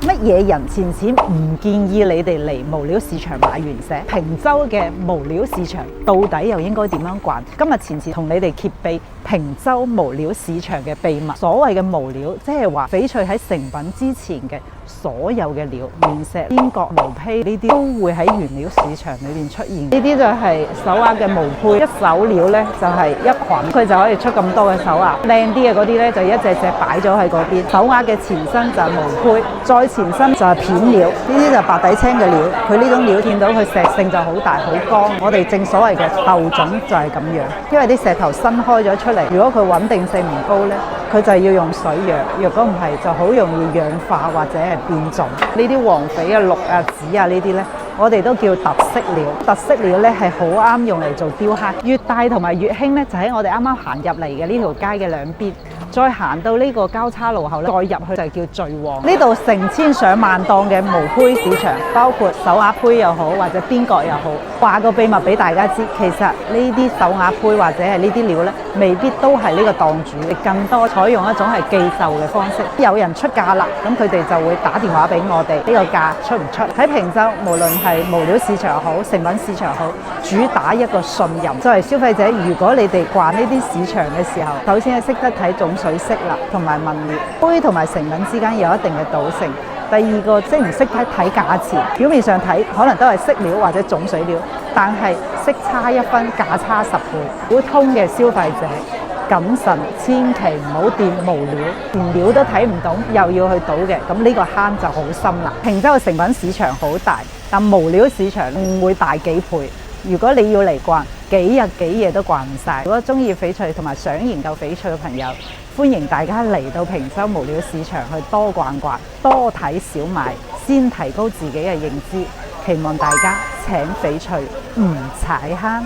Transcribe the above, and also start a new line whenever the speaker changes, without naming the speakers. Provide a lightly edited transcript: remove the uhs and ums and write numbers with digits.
乜嘢人錢錢唔建議你哋嚟無料市場買原石？坪洲嘅無料市場到底又應該點樣逛？今日錢錢同你哋揭秘坪洲無料市場嘅秘密。所謂嘅無料，即係話翡翠喺成品之前嘅所有嘅料，原石、邊角、毛坯呢啲都會喺原料市場裏面出現。呢啲就係手鐲嘅毛坯，一手料呢就係一捆，佢就可以出咁多嘅手鐲。靚啲嘅嗰啲呢，就一隻隻擺咗喺嗰邊。手鐲嘅前身就係毛坯，再前身就係片料，呢啲就白底青嘅料。佢呢種料見到佢石性就好大好光，我哋正所謂嘅豆種就係咁樣。因為啲石頭新開咗出嚟，如果佢穩定性唔高呢，佢就要用水養，若果唔係就好容易氧化或者係變種。呢啲黃翡啊、綠啊、紫啊呢啲呢，我哋都叫特色料。特色料呢係好啱用嚟做雕刻。越大同埋越興呢，就喺我哋啱啱行入嚟嘅呢條街嘅兩邊。再行到呢個交叉路口咧，再入去就叫最旺。呢度成千上萬檔嘅毛坯市場，包括手鐲坯又好，或者邊角又好。話個秘密俾大家知，其實呢啲手鐲坯或者係呢啲料呢，未必都係呢個檔主，更多採用一種係寄售嘅方式。有人出價啦，咁佢哋就會打電話俾我哋，呢個價出唔出？喺坪洲，無論係無料市場好，成品市場好，主打一個信任。作為消費者，如果你哋逛呢啲市場嘅時候，首先係識得睇種水色啦，同埋紋料，坯同埋成品之間有一定嘅賭性。第二個識唔識睇價錢？表面上睇可能都係飾料或者種水料，但係色差一分，價差10倍。普通嘅消費者謹慎，千祈唔好掂無料，連料都睇唔懂，又要去賭嘅，咁呢個坑就好深啦。坪洲嘅成品市場好大，但無料市場會大幾倍。如果你要嚟逛，幾日幾夜都逛唔晒。如果中意翡翠同埋想研究翡翠嘅朋友，歡迎大家嚟到坪洲無料市場去多逛逛，多睇少買，先提高自己嘅認知。期望大家請翡翠唔踩坑。